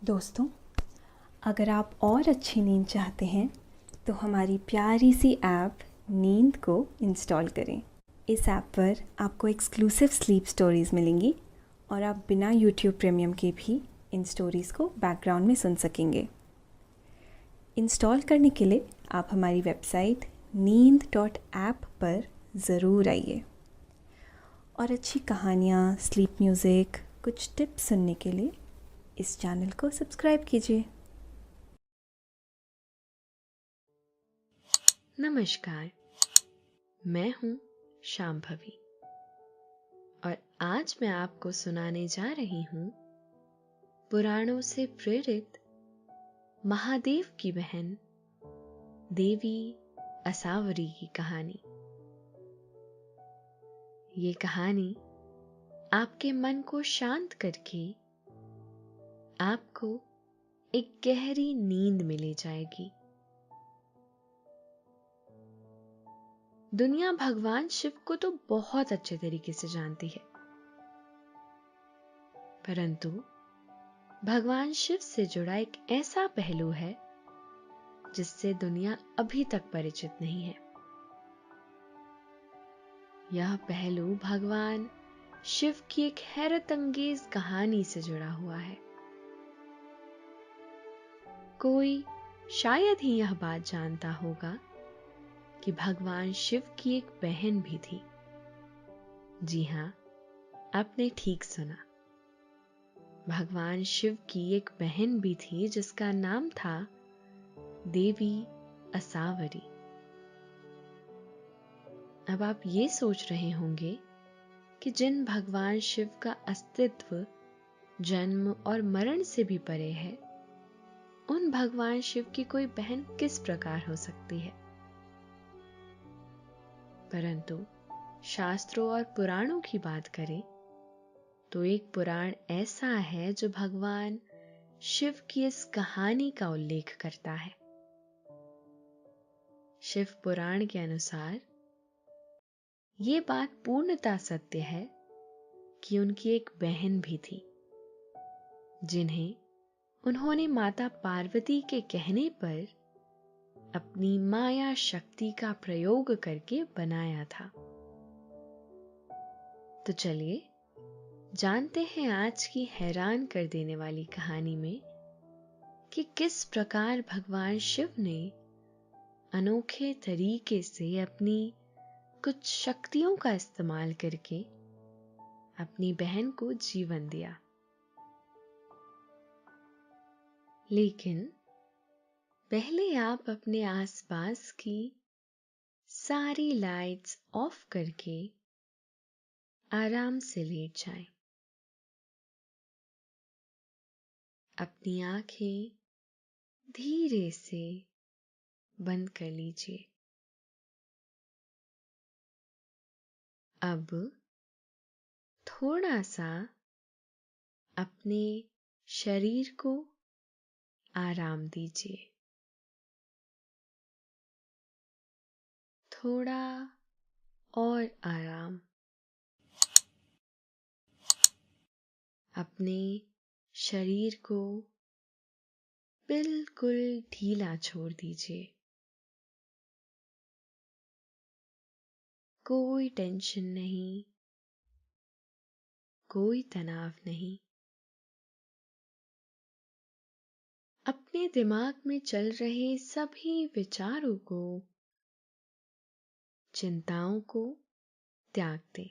दोस्तों, अगर आप और अच्छी नींद चाहते हैं तो हमारी प्यारी सी ऐप नींद को इंस्टॉल करें। इस ऐप पर आपको एक्सक्लूसिव स्लीप स्टोरीज़ मिलेंगी और आप बिना यूट्यूब प्रीमियम के भी इन स्टोरीज़ को बैकग्राउंड में सुन सकेंगे। इंस्टॉल करने के लिए आप हमारी वेबसाइट neend.app पर ज़रूर आइए और अच्छी कहानियाँ, स्लीप म्यूज़िक, कुछ टिप्स सुनने के लिए इस चैनल को सब्सक्राइब कीजिए। नमस्कार, मैं हूँ शांभवी और आज मैं आपको सुनाने जा रही हूँ पुराणों से प्रेरित महादेव की बहन देवी असावरी की कहानी। ये कहानी आपके मन को शांत करके आपको एक गहरी नींद में ले जाएगी। दुनिया भगवान शिव को तो बहुत अच्छे तरीके से जानती है, परंतु भगवान शिव से जुड़ा एक ऐसा पहलू है जिससे दुनिया अभी तक परिचित नहीं है। यह पहलू भगवान शिव की एक हैरत अंगेज कहानी से जुड़ा हुआ है। कोई शायद ही यह बात जानता होगा कि भगवान शिव की एक बहन भी थी। जी हां, आपने ठीक सुना। भगवान शिव की एक बहन भी थी जिसका नाम था देवी असावरी। अब आप ये सोच रहे होंगे कि जिन भगवान शिव का अस्तित्व जन्म और मरण से भी परे है, उन भगवान शिव की कोई बहन किस प्रकार हो सकती है। परंतु शास्त्रों और पुराणों की बात करें तो एक पुराण ऐसा है जो भगवान शिव की इस कहानी का उल्लेख करता है। शिव पुराण के अनुसार ये बात पूर्णतः सत्य है कि उनकी एक बहन भी थी, जिन्हें उन्होंने माता पार्वती के कहने पर अपनी माया शक्ति का प्रयोग करके बनाया था। तो चलिए जानते हैं आज की हैरान कर देने वाली कहानी में कि किस प्रकार भगवान शिव ने अनोखे तरीके से अपनी कुछ शक्तियों का इस्तेमाल करके अपनी बहन को जीवन दिया। लेकिन पहले आप अपने आसपास की सारी लाइट्स ऑफ करके आराम से लेट जाएं। अपनी आंखें धीरे से बंद कर लीजिए। अब थोड़ा सा अपने शरीर को आराम दीजिए। थोड़ा और आराम। अपने शरीर को बिल्कुल ढीला छोड़ दीजिए। कोई टेंशन नहीं, कोई तनाव नहीं। अपने दिमाग में चल रहे सभी विचारों को, चिंताओं को त्याग दें।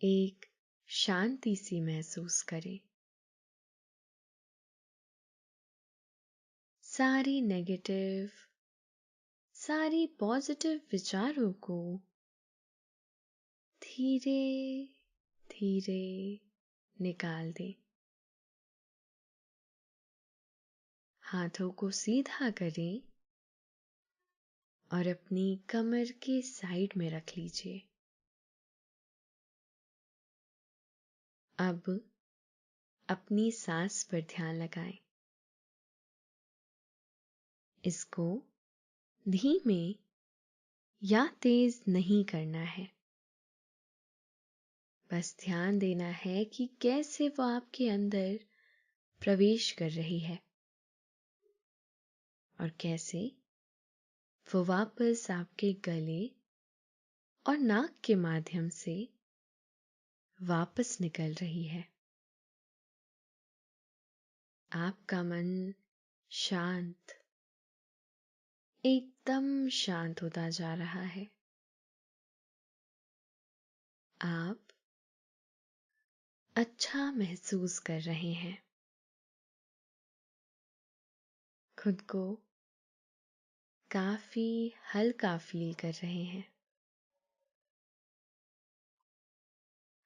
एक शांति सी महसूस करें। सारी नेगेटिव, सारी पॉजिटिव विचारों को धीरे धीरे निकाल दें। हाथों को सीधा करें और अपनी कमर के साइड में रख लीजिए। अब अपनी सांस पर ध्यान लगाएं। इसको धीमे या तेज नहीं करना है, बस ध्यान देना है कि कैसे वो आपके अंदर प्रवेश कर रही है और कैसे वो वापस आपके गले और नाक के माध्यम से वापस निकल रही है। आपका मन शांत, एकदम शांत होता जा रहा है। आप अच्छा महसूस कर रहे हैं, खुद को काफी हल्का फील कर रहे हैं।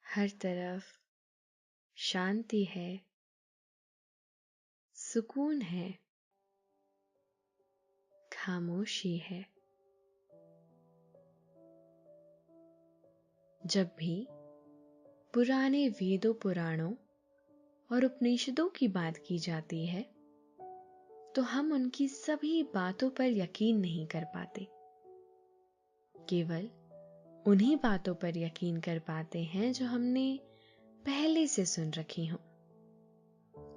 हर तरफ शांति है, सुकून है, खामोशी है। जब भी पुराने वेदों, पुराणों और उपनिषदों की बात की जाती है तो हम उनकी सभी बातों पर यकीन नहीं कर पाते, केवल उन्हीं बातों पर यकीन कर पाते हैं जो हमने पहले से सुन रखी हों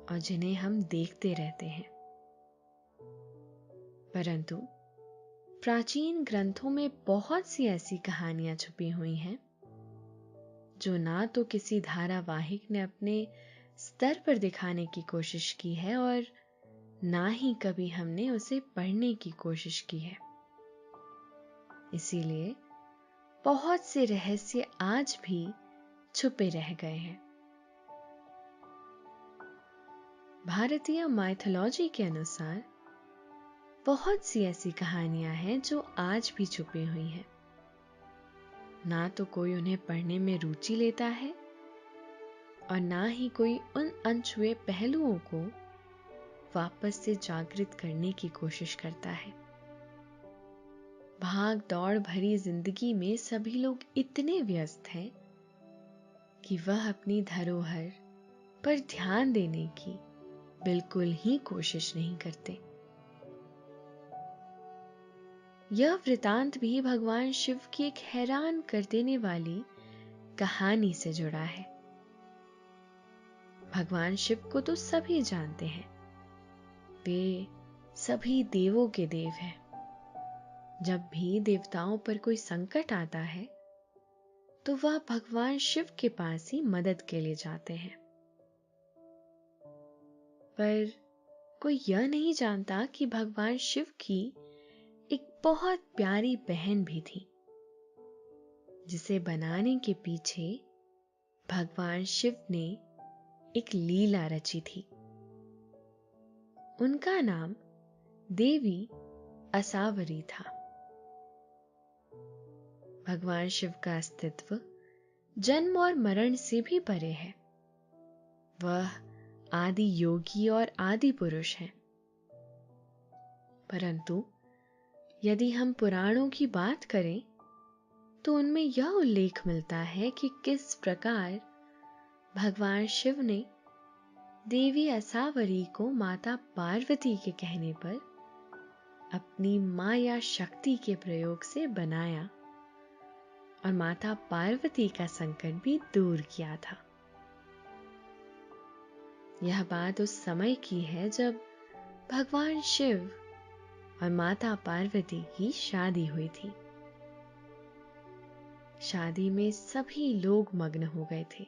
और जिन्हें हम देखते रहते हैं। परंतु प्राचीन ग्रंथों में बहुत सी ऐसी कहानियां छुपी हुई हैं जो ना तो किसी धारावाहिक ने अपने स्तर पर दिखाने की कोशिश की है और ना ही कभी हमने उसे पढ़ने की कोशिश की है। इसीलिए बहुत से रहस्य आज भी छुपे रह गए हैं। भारतीय माइथोलॉजी के अनुसार बहुत सी ऐसी कहानियां हैं जो आज भी छुपी हुई हैं। ना तो कोई उन्हें पढ़ने में रुचि लेता है और ना ही कोई उन अनछुए पहलुओं को वापस से जागृत करने की कोशिश करता है। भाग दौड़ भरी जिंदगी में सभी लोग इतने व्यस्त हैं कि वह अपनी धरोहर पर ध्यान देने की बिल्कुल ही कोशिश नहीं करते। यह वृतांत भी भगवान शिव की एक हैरान कर देने वाली कहानी से जुड़ा है। भगवान शिव को तो सभी जानते हैं, वे सभी देवों के देव हैं। जब भी देवताओं पर कोई संकट आता है तो वह भगवान शिव के पास ही मदद के लिए जाते हैं। पर कोई यह नहीं जानता कि भगवान शिव की एक बहुत प्यारी बहन भी थी, जिसे बनाने के पीछे भगवान शिव ने एक लीला रची थी। उनका नाम देवी असावरी था। भगवान शिव का अस्तित्व जन्म और मरण से भी परे है। वह आदि योगी और आदि पुरुष हैं। परंतु यदि हम पुराणों की बात करें तो उनमें यह उल्लेख मिलता है कि किस प्रकार भगवान शिव ने देवी असावरी को माता पार्वती के कहने पर अपनी माया शक्ति के प्रयोग से बनाया और माता पार्वती का संकट भी दूर किया था। यह बात उस समय की है जब भगवान शिव और माता पार्वती की शादी हुई थी। शादी में सभी लोग मग्न हो गए थे।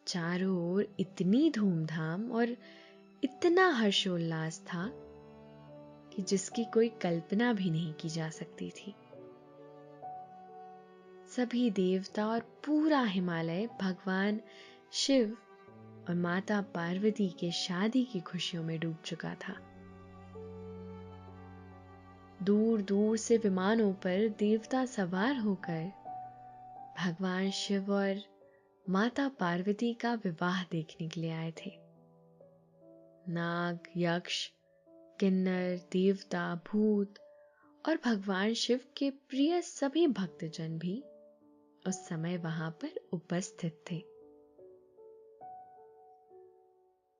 चारों ओर इतनी धूमधाम और इतना हर्षोल्लास था कि जिसकी कोई कल्पना भी नहीं की जा सकती थी। सभी देवता और पूरा हिमालय भगवान शिव और माता पार्वती के शादी की खुशियों में डूब चुका था। दूर दूर से विमानों पर देवता सवार होकर भगवान शिव और माता पार्वती का विवाह देखने के लिए आए थे। नाग, यक्ष, किन्नर, देवता, भूत और भगवान शिव के प्रिय सभी भक्तजन भी उस समय वहां पर उपस्थित थे।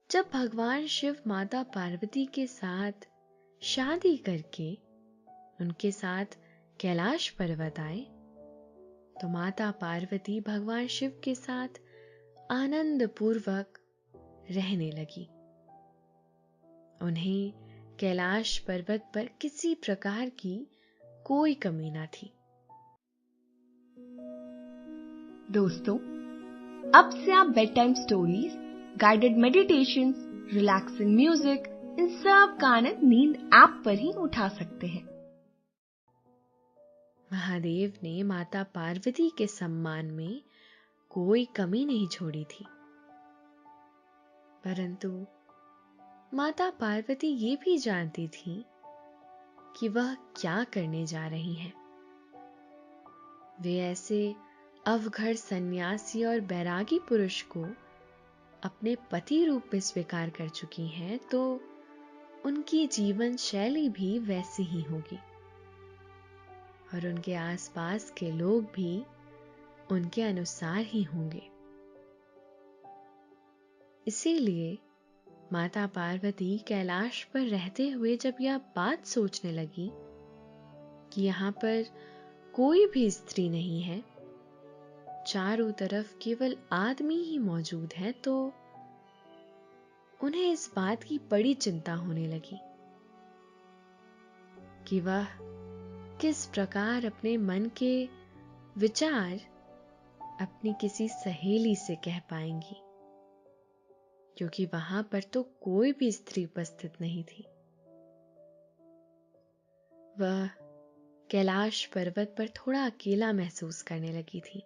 जब भगवान शिव माता पार्वती के साथ शादी करके उनके साथ कैलाश पर्वत आए तो माता पार्वती भगवान शिव के साथ आनंद पूर्वक रहने लगी। उन्हें कैलाश पर्वत पर किसी प्रकार की कोई कमी न थी। दोस्तों, अब से आप bedtime stories, guided meditations, relaxing music, इन सब का आनंद नींद ऐप पर ही उठा सकते हैं। महादेव ने माता पार्वती के सम्मान में कोई कमी नहीं छोड़ी थी, परंतु माता पार्वती ये भी जानती थी कि वह क्या करने जा रही हैं। वे ऐसे अवघड़ सन्यासी और बैरागी पुरुष को अपने पति रूप में स्वीकार कर चुकी हैं, तो उनकी जीवन शैली भी वैसी ही होगी और उनके आसपास के लोग भी उनके अनुसार ही होंगे। इसीलिए माता पार्वती कैलाश पर रहते हुए जब यह बात सोचने लगी कि यहाँ पर कोई भी स्त्री नहीं है, चारों तरफ केवल आदमी ही मौजूद हैं, तो उन्हें इस बात की बड़ी चिंता होने लगी कि वह किस प्रकार अपने मन के विचार अपनी किसी सहेली से कह पाएंगी, क्योंकि वहां पर तो कोई भी स्त्री उपस्थित नहीं थी। वह कैलाश पर्वत पर थोड़ा अकेला महसूस करने लगी थी।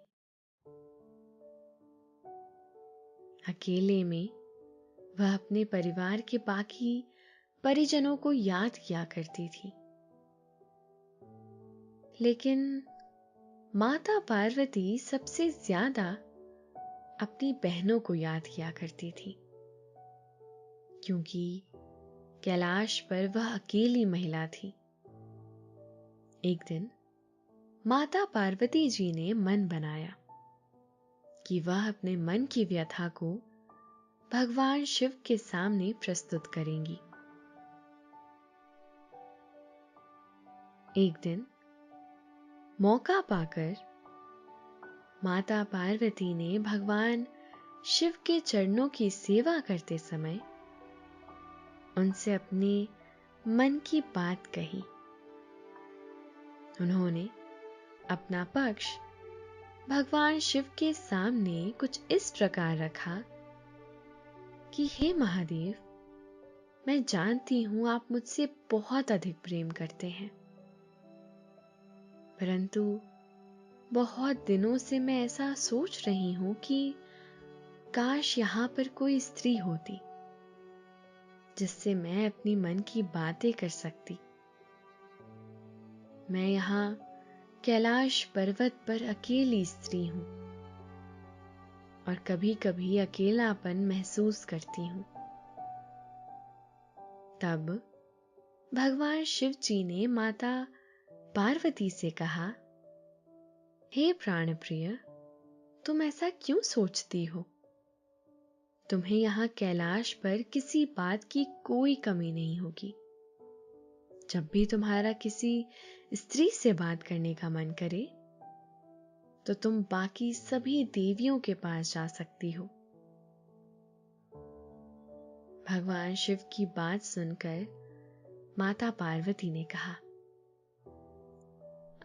अकेले में वह अपने परिवार के बाकी परिजनों को याद किया करती थी, लेकिन माता पार्वती सबसे ज्यादा अपनी बहनों को याद किया करती थी, क्योंकि कैलाश पर वह अकेली महिला थी। एक दिन माता पार्वती जी ने मन बनाया कि वह अपने मन की व्यथा को भगवान शिव के सामने प्रस्तुत करेंगी। एक दिन मौका पाकर माता पार्वती ने भगवान शिव के चरणों की सेवा करते समय उनसे अपने मन की बात कही। उन्होंने अपना पक्ष भगवान शिव के सामने कुछ इस प्रकार रखा कि हे महादेव, मैं जानती हूं आप मुझसे बहुत अधिक प्रेम करते हैं, परंतु बहुत दिनों से मैं ऐसा सोच रही हूं कि काश यहां पर कोई स्त्री होती जिससे मैं अपनी मन की बातें कर सकती। मैं यहां कैलाश पर्वत पर अकेली स्त्री हूं और कभी-कभी अकेलापन महसूस करती हूं। तब भगवान शिव जी ने माता पार्वती से कहा, हे प्राण प्रिय, तुम ऐसा क्यों सोचती हो? तुम्हें यहां कैलाश पर किसी बात की कोई कमी नहीं होगी। जब भी तुम्हारा किसी स्त्री से बात करने का मन करे, तो तुम बाकी सभी देवियों के पास जा सकती हो। भगवान शिव की बात सुनकर माता पार्वती ने कहा,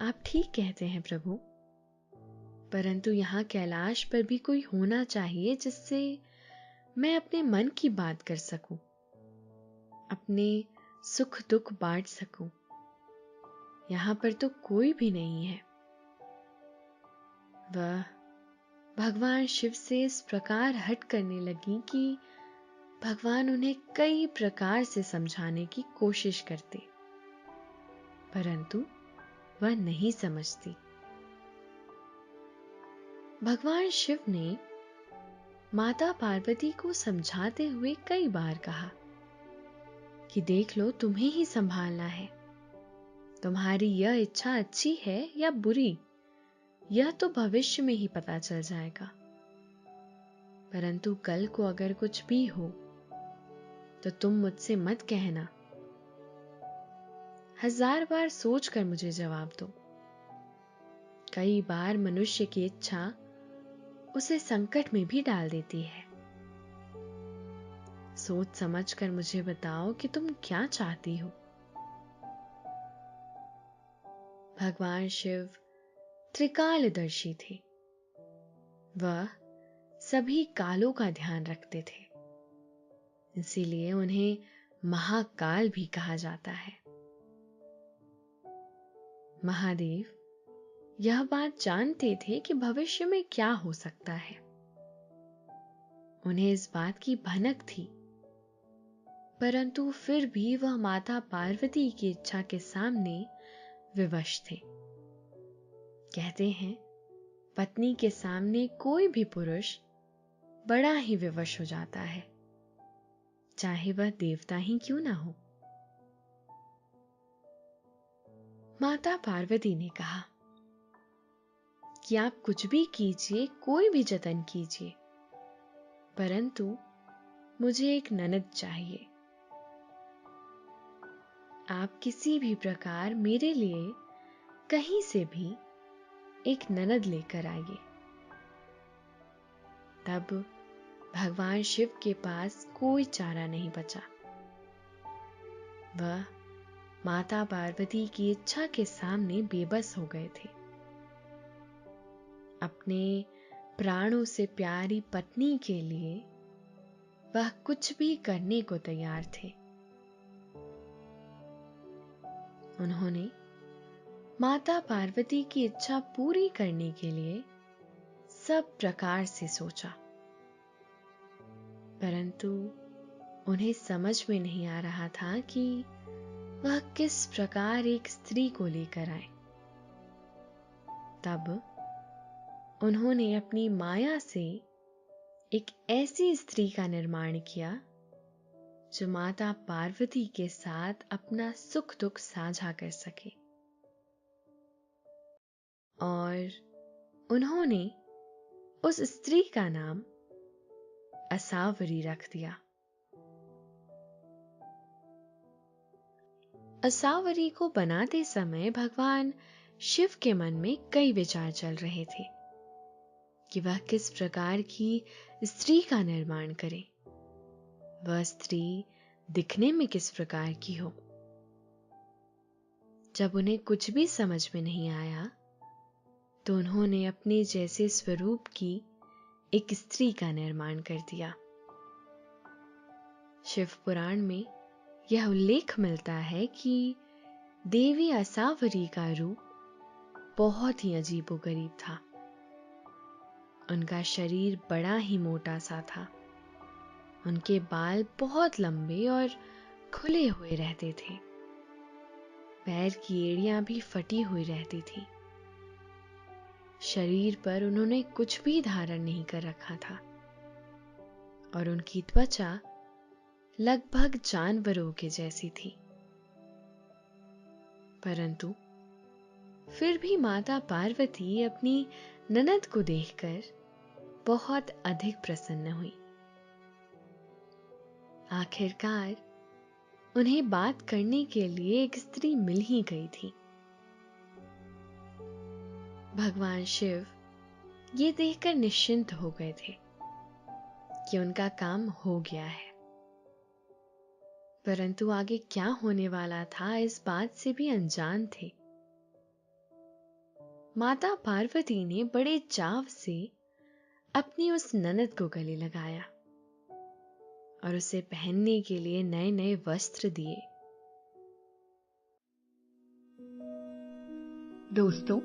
आप ठीक कहते हैं प्रभु, परंतु यहाँ कैलाश पर भी कोई होना चाहिए जिससे मैं अपने मन की बात कर सकूं, अपने सुख दुख बांट सकूं। यहां पर तो कोई भी नहीं है। वह भगवान शिव से इस प्रकार हट करने लगी कि भगवान उन्हें कई प्रकार से समझाने की कोशिश करते, परंतु वह नहीं समझती। भगवान शिव ने माता पार्वती को समझाते हुए कई बार कहा कि देख लो, तुम्हें ही संभालना है। तुम्हारी यह इच्छा अच्छी है या बुरी, यह तो भविष्य में ही पता चल जाएगा, परंतु कल को अगर कुछ भी हो तो तुम मुझसे मत कहना। 1000 बार सोचकर मुझे जवाब दो। कई बार मनुष्य की इच्छा उसे संकट में भी डाल देती है। सोच समझकर मुझे बताओ कि तुम क्या चाहती हो। भगवान शिव त्रिकालदर्शी थे। वह सभी कालों का ध्यान रखते थे, इसीलिए उन्हें महाकाल भी कहा जाता है। महादेव यह बात जानते थे कि भविष्य में क्या हो सकता है। उन्हें इस बात की भनक थी, परंतु फिर भी वह माता पार्वती की इच्छा के सामने विवश थे। कहते हैं, पत्नी के सामने कोई भी पुरुष बड़ा ही विवश हो जाता है, चाहे वह देवता ही क्यों ना हो। माता पार्वती ने कहा कि आप कुछ भी कीजिए, कोई भी जतन कीजिए, परंतु मुझे एक ननद चाहिए। आप किसी भी प्रकार मेरे लिए कहीं से भी एक ननद लेकर आइए। तब भगवान शिव के पास कोई चारा नहीं बचा। वह माता पार्वती की इच्छा के सामने बेबस हो गए थे। अपने प्राणों से प्यारी पत्नी के लिए वह कुछ भी करने को तैयार थे। उन्होंने माता पार्वती की इच्छा पूरी करने के लिए सब प्रकार से सोचा, परंतु उन्हें समझ में नहीं आ रहा था कि वह किस प्रकार एक स्त्री को लेकर आए। तब उन्होंने अपनी माया से एक ऐसी स्त्री का निर्माण किया जो माता पार्वती के साथ अपना सुख दुख साझा कर सके, और उन्होंने उस स्त्री का नाम असावरी रख दिया। असावरी को बनाते समय भगवान शिव के मन में कई विचार चल रहे थे कि वह किस प्रकार की स्त्री का निर्माण करे, वह स्त्री दिखने में किस प्रकार की हो। जब उन्हें कुछ भी समझ में नहीं आया, तो उन्होंने अपने जैसे स्वरूप की एक स्त्री का निर्माण कर दिया। शिव पुराण में यह उल्लेख मिलता है कि देवी असावरी का रूप बहुत ही अजीबोगरीब था। उनका शरीर बड़ा ही मोटा सा था। उनके बाल बहुत लंबे और खुले हुए रहते थे। पैर की एड़ियां भी फटी हुई रहती थी। शरीर पर उन्होंने कुछ भी धारण नहीं कर रखा था, और उनकी त्वचा लगभग जानवरों के जैसी थी। परंतु फिर भी माता पार्वती अपनी ननद को देखकर बहुत अधिक प्रसन्न हुई। आखिरकार उन्हें बात करने के लिए एक स्त्री मिल ही गई थी। भगवान शिव ये देखकर निश्चिंत हो गए थे कि उनका काम हो गया है, परंतु आगे क्या होने वाला था इस बात से भी अनजान थे। माता पार्वती ने बड़े चाव से अपनी उस ननद को गले लगाया और उसे पहनने के लिए नए नए वस्त्र दिए। दोस्तों,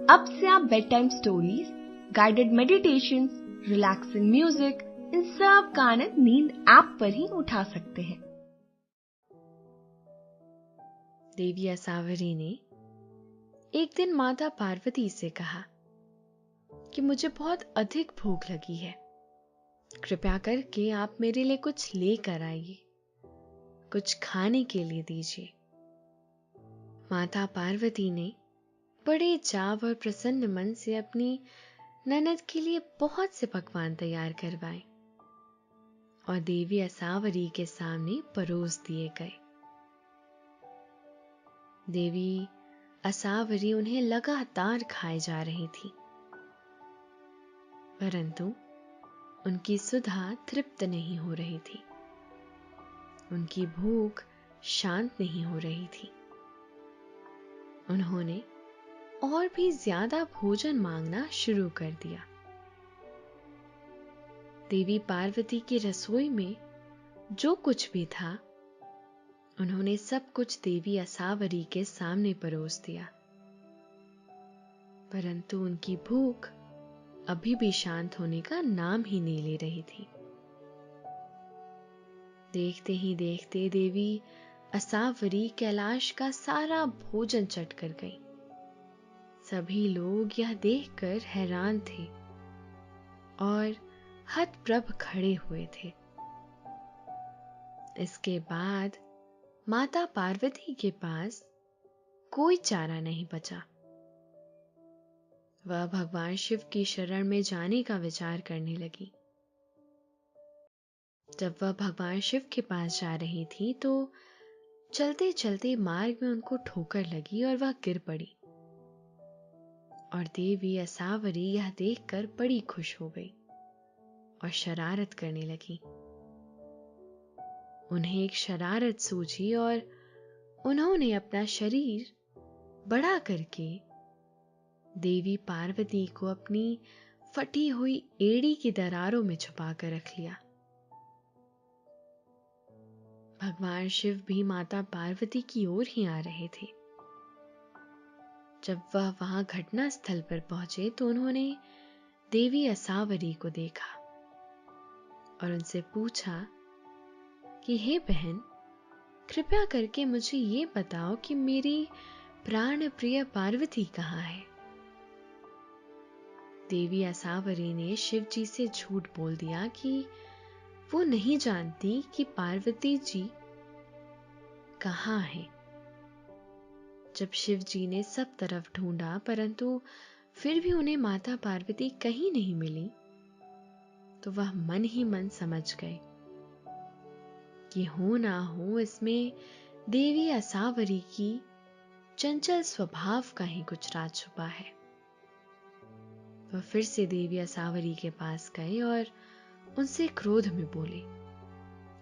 अब से आप bedtime stories, guided meditations, relaxing music, इन सब का आनंद नींद ऐप पर ही उठा सकते हैं। देवी असावरी ने एक दिन माता पार्वती से कहा कि मुझे बहुत अधिक भूख लगी है, कृपया करके आप मेरे लिए कुछ लेकर आइए, कुछ खाने के लिए दीजिए। माता पार्वती ने बड़े चाव और प्रसन्न मन से अपनी ननद के लिए बहुत से पकवान तैयार करवाए और देवी असावरी के सामने परोस दिए गए। देवी असावरी उन्हें लगातार खाए जा रही थी, परंतु उनकी सुधा तृप्त नहीं हो रही थी। उनकी भूख शांत नहीं हो रही थी। उन्होंने और भी ज्यादा भोजन मांगना शुरू कर दिया। देवी पार्वती की रसोई में जो कुछ भी था, उन्होंने सब कुछ देवी असावरी के सामने परोस दिया, परंतु उनकी भूख अभी भी शांत होने का नाम ही नहीं ले रही थी। देखते ही देखते देवी असावरी कैलाश का सारा भोजन चट कर गई। सभी लोग यह देखकर हैरान थे और हतप्रभ खड़े हुए थे। इसके बाद माता पार्वती के पास कोई चारा नहीं बचा। वह भगवान शिव की शरण में जाने का विचार करने लगी। जब वह भगवान शिव के पास जा रही थी तो चलते चलते मार्ग में उनको ठोकर लगी और वह गिर पड़ी। और देवी असावरी यह देखकर बड़ी खुश हो गई और शरारत करने लगी। उन्हें एक शरारत सूझी और उन्होंने अपना शरीर बड़ा करके देवी पार्वती को अपनी फटी हुई एड़ी की दरारों में छुपा कर रख लिया। भगवान शिव भी माता पार्वती की ओर ही आ रहे थे। जब वह वहां घटना स्थल पर पहुंचे तो उन्होंने देवी असावरी को देखा और उनसे पूछा कि हे बहन, कृपया करके मुझे ये बताओ कि मेरी प्राण प्रिय पार्वती कहाँ है। देवी असावरी ने शिव जी से झूठ बोल दिया कि वो नहीं जानती कि पार्वती जी कहाँ है। जब शिव जी ने सब तरफ ढूंढा परंतु फिर भी उन्हें माता पार्वती कहीं नहीं मिली, तो वह मन ही मन समझ गए कि हो ना हो इसमें देवी असावरी की चंचल स्वभाव का ही कुछ राज छुपा है। वह फिर से देवी असावरी के पास गए और उनसे क्रोध में बोले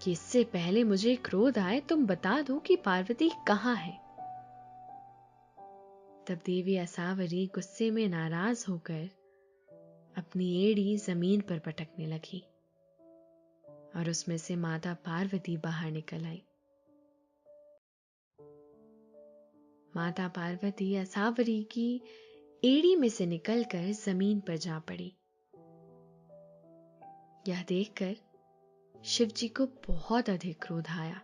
कि इससे पहले मुझे क्रोध आए तुम बता दो कि पार्वती कहाँ है। तब देवी असावरी गुस्से में नाराज होकर अपनी एड़ी जमीन पर पटकने लगी और उसमें से माता पार्वती बाहर निकल आई। माता पार्वती असावरी की एड़ी में से निकलकर जमीन पर जा पड़ी। यह देखकर शिव जी को बहुत अधिक क्रोध आया।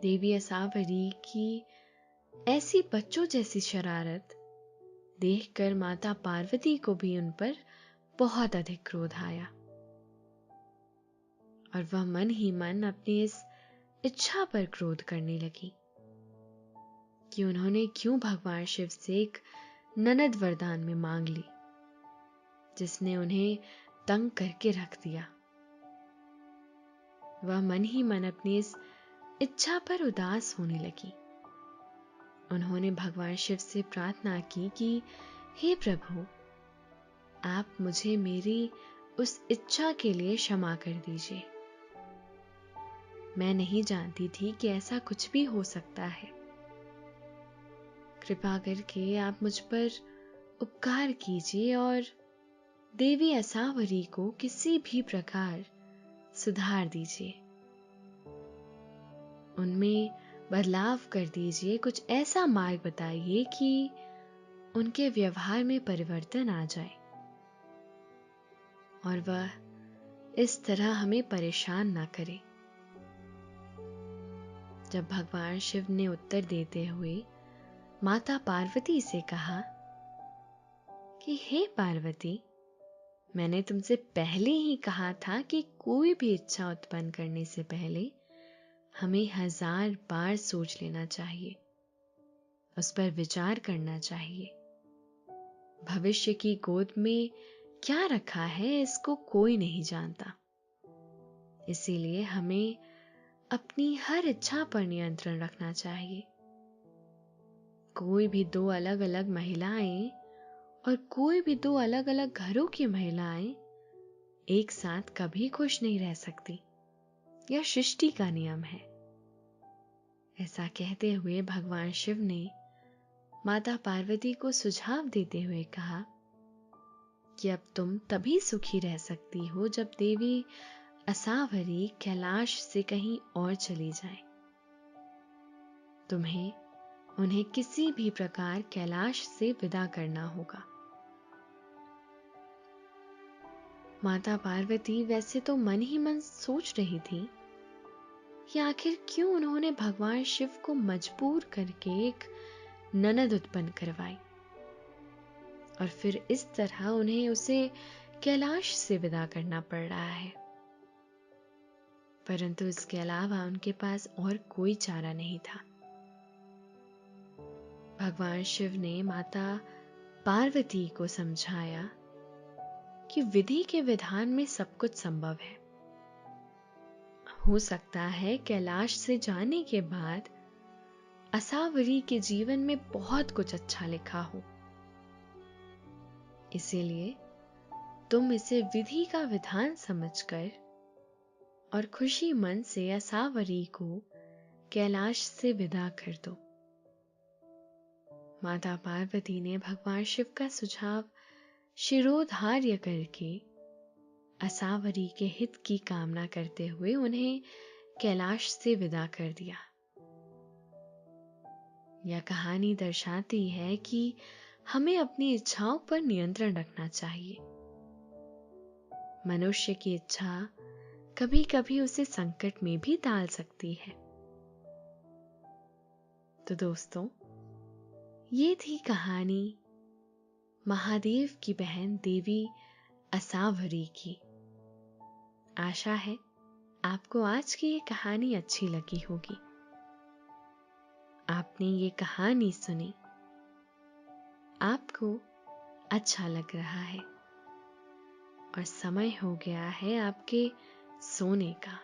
देवी असावरी की ऐसी बच्चों जैसी शरारत देखकर माता पार्वती को भी उन पर बहुत अधिक क्रोध आया और वह मन ही मन अपनी इस इच्छा पर क्रोध करने लगी कि उन्होंने क्यों भगवान शिव से एक ननद वरदान में मांग ली, जिसने उन्हें तंग करके रख दिया। वह मन ही मन अपनी इस इच्छा पर उदास होने लगी। उन्होंने भगवान शिव से प्रार्थना की कि हे प्रभु, आप मुझे मेरी उस इच्छा के लिए क्षमा कर दीजिए। मैं नहीं जानती थी कि ऐसा कुछ भी हो सकता है। कृपा करके आप मुझ पर उपकार कीजिए और देवी असावरी को किसी भी प्रकार सुधार दीजिए। उनमें बदलाव कर दीजिए, कुछ ऐसा मार्ग बताइए कि उनके व्यवहार में परिवर्तन आ जाए और वह इस तरह हमें परेशान ना करे। जब भगवान शिव ने उत्तर देते हुए माता पार्वती से कहा कि हे पार्वती, मैंने तुमसे पहले ही कहा था कि कोई भी इच्छा उत्पन्न करने से पहले हमें 1000 बार सोच लेना चाहिए, उस पर विचार करना चाहिए। भविष्य की गोद में क्या रखा है इसको कोई नहीं जानता। इसीलिए हमें अपनी हर इच्छा पर नियंत्रण रखना चाहिए। कोई भी दो अलग अलग महिलाएं और कोई भी दो अलग अलग घरों की महिलाएं एक साथ कभी खुश नहीं रह सकती। यह सृष्टि का नियम है। ऐसा कहते हुए भगवान शिव ने माता पार्वती को सुझाव देते हुए कहा कि अब तुम तभी सुखी रह सकती हो जब देवी असावरी कैलाश से कहीं और चली जाए। तुम्हें उन्हें किसी भी प्रकार कैलाश से विदा करना होगा। माता पार्वती वैसे तो मन ही मन सोच रही थी कि आखिर क्यों उन्होंने भगवान शिव को मजबूर करके एक ननद उत्पन्न करवाई और फिर इस तरह उन्हें उसे कैलाश से विदा करना पड़ रहा है। परंतु इसके अलावा उनके पास और कोई चारा नहीं था। भगवान शिव ने माता पार्वती को समझाया कि विधि के विधान में सब कुछ संभव है। हो सकता है कैलाश से जाने के बाद असावरी के जीवन में बहुत कुछ अच्छा लिखा हो, इसीलिए तुम इसे विधि का विधान समझकर और खुशी मन से असावरी को कैलाश से विदा कर दो। माता पार्वती ने भगवान शिव का सुझाव शिरोधार्य करके असावरी के हित की कामना करते हुए उन्हें कैलाश से विदा कर दिया। यह कहानी दर्शाती है कि हमें अपनी इच्छाओं पर नियंत्रण रखना चाहिए। मनुष्य की इच्छा कभी कभी उसे संकट में भी डाल सकती है। तो दोस्तों, ये थी कहानी महादेव की बहन देवी असावरी की। आशा है आपको आज की ये कहानी अच्छी लगी होगी। आपने ये कहानी सुनी, आपको अच्छा लग रहा है और समय हो गया है आपके सोने का।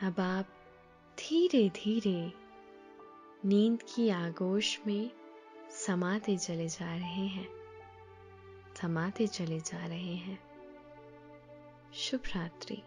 अब आप धीरे धीरे नींद की आगोश में समाते चले जा रहे हैं, समाते चले जा रहे हैं। शुभ रात्रि।